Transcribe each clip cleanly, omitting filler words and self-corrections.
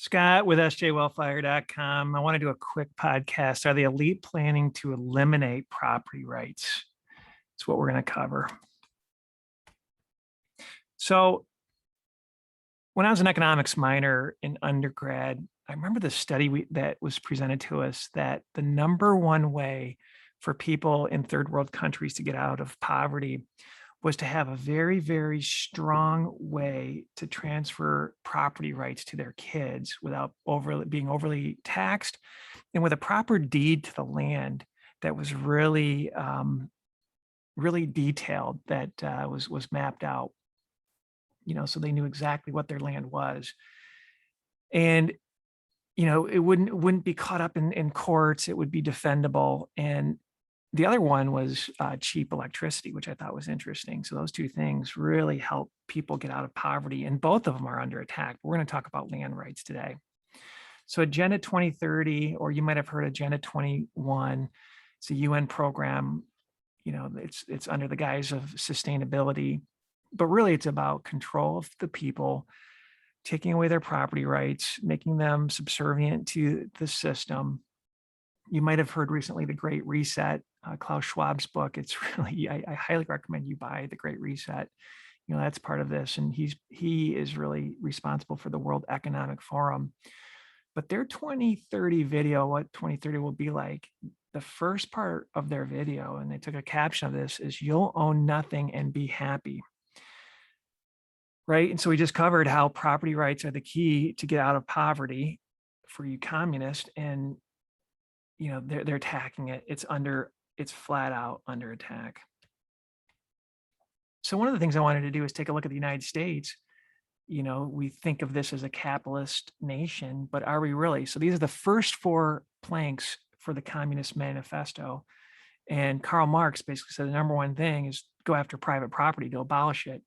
Scott with sjwellfire.com. I want to do a quick podcast. Are the elite planning to eliminate property rights? That's what we're going to cover. So when I was an economics minor in undergrad, I remember the study that was presented to us that the number one way for people in third world countries to get out of poverty was to have a very, very strong way to transfer property rights to their kids without being overly taxed, and with a proper deed to the land that was really, really detailed, that was mapped out, so they knew exactly what their land was. And it wouldn't be caught up in courts. It would be defendable. And the other one was cheap electricity, which I thought was interesting. So those two things really help people get out of poverty, and both of them are under attack. We're going to talk about land rights today. So Agenda 2030, or you might have heard Agenda 21, it's a UN program. It's under the guise of sustainability, but really it's about control of the people, taking away their property rights, making them subservient to the system. You might have heard recently The Great Reset, Klaus Schwab's book. It's really, I highly recommend you buy The Great Reset. That's part of this. And he is really responsible for the World Economic Forum. But their 2030 video, what 2030 will be like, the first part of their video, and they took a caption of this, is "You'll own nothing and be happy." Right. And so we just covered how property rights are the key to get out of poverty for you communists. And they're attacking it. It's flat out under attack. So one of the things I wanted to do is take a look at the United States. We think of this as a capitalist nation, but are we really? So these are the first four planks for the Communist Manifesto. And Karl Marx basically said the number one thing is go after private property, to abolish it.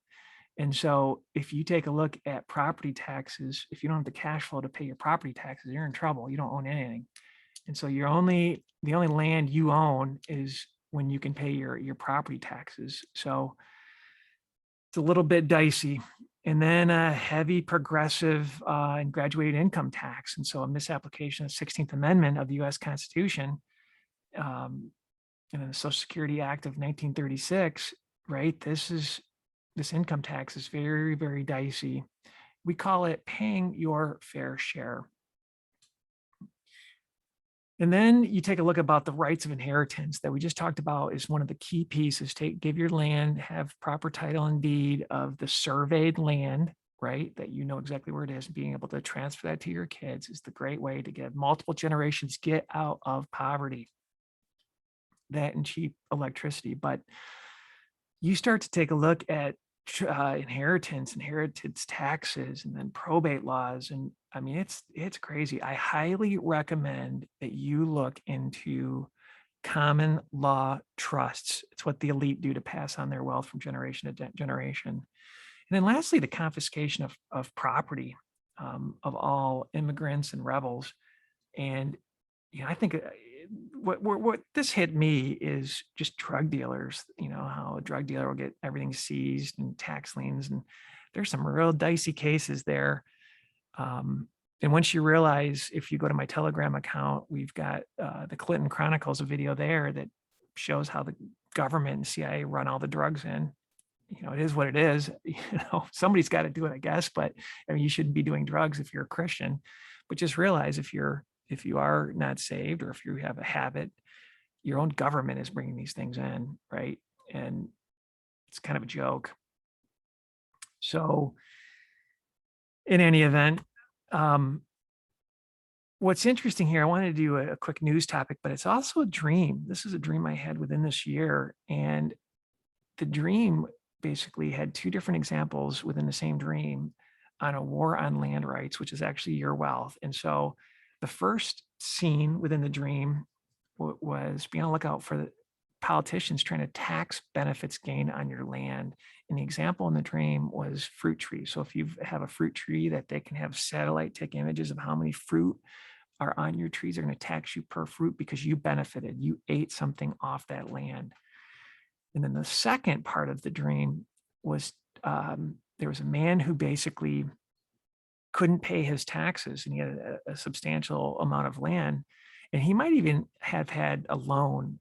And so if you take a look at property taxes, if you don't have the cash flow to pay your property taxes, you're in trouble. You don't own anything. And so the only land you own is when you can pay your property taxes. So it's a little bit dicey. And then a heavy progressive and graduated income tax. And so a misapplication of the 16th Amendment of the US Constitution, and then the Social Security Act of 1936, right? This income tax is very, very dicey. We call it paying your fair share. And then you take a look about the rights of inheritance that we just talked about is one of the key pieces. Give your land, have proper title and deed of the surveyed land, right? That you know exactly where it is, and being able to transfer that to your kids is the great way to get multiple generations get out of poverty. That and cheap electricity. But you start to take a look at inheritance taxes, and then probate laws. And I mean, it's crazy. I highly recommend that you look into common law trusts. It's what the elite do to pass on their wealth from generation to generation. And then lastly, the confiscation of property of all immigrants and rebels. And I think what this hit me is just drug dealers. How a drug dealer will get everything seized and tax liens, and there's some real dicey cases there. And once you realize, if you go to my Telegram account, we've got the Clinton Chronicles, a video there that shows how the government and CIA run all the drugs in. It is what it is. Somebody's got to do it, I guess. But I mean, you shouldn't be doing drugs if you're a Christian. But just realize, if you are not saved, or if you have a habit, your own government is bringing these things in, right? And it's kind of a joke. So in any event, what's interesting here, I wanted to do a quick news topic, but it's also a dream. This is a dream I had within this year. And the dream basically had two different examples within the same dream on a war on land rights, which is actually your wealth. And so the first scene within the dream was be on the lookout for the politicians trying to tax benefits gained on your land. And the example in the dream was fruit trees. So if you have a fruit tree, that they can have satellite take images of how many fruit are on your trees. They're going to tax you per fruit because you benefited. You ate something off that land. And then the second part of the dream was there was a man who basically couldn't pay his taxes, and he had a substantial amount of land, and he might even have had a loan.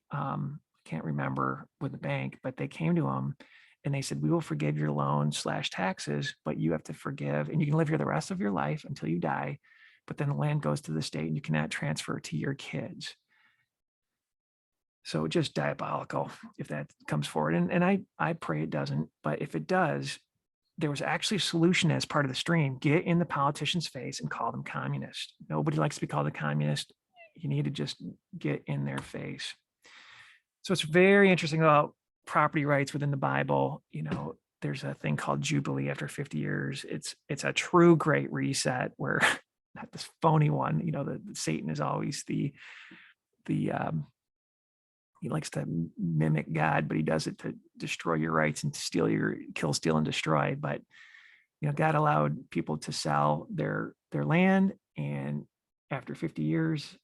Can't remember with the bank, but they came to him and they said, "We will forgive your loan slash taxes, but you have to forgive, and you can live here the rest of your life until you die. But then the land goes to the state, and you cannot transfer it to your kids." So just diabolical if that comes forward, and I pray it doesn't. But if it does, there was actually a solution as part of the stream. Get in the politician's face and call them communist. Nobody likes to be called a communist. You need to just get in their face. So it's very interesting about property rights within the Bible. There's a thing called Jubilee after 50 years. It's a true great reset where not this phony one, the Satan is always the he likes to mimic God, but he does it to destroy your rights and to kill, steal, and destroy. But God allowed people to sell their land, and after 50 years,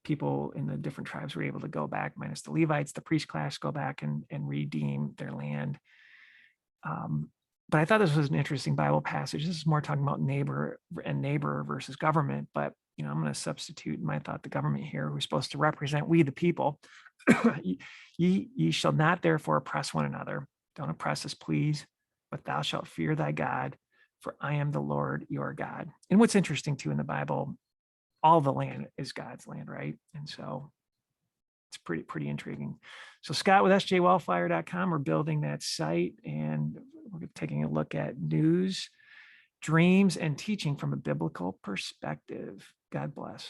people in the different tribes were able to go back, minus the Levites, the priest class, go back and redeem their land. But I thought this was an interesting Bible passage. This is more talking about neighbor versus government. But I'm going to substitute in my thought the government here, who's supposed to represent we the people. Ye shall not therefore oppress one another. Don't oppress us, please, but thou shalt fear thy God, for I am the Lord your God. And what's interesting too in the Bible, all the land is God's land, right? And so it's pretty intriguing. So Scott with sjwellfire.com, we're building that site, and we're taking a look at news, dreams, and teaching from a biblical perspective. God bless.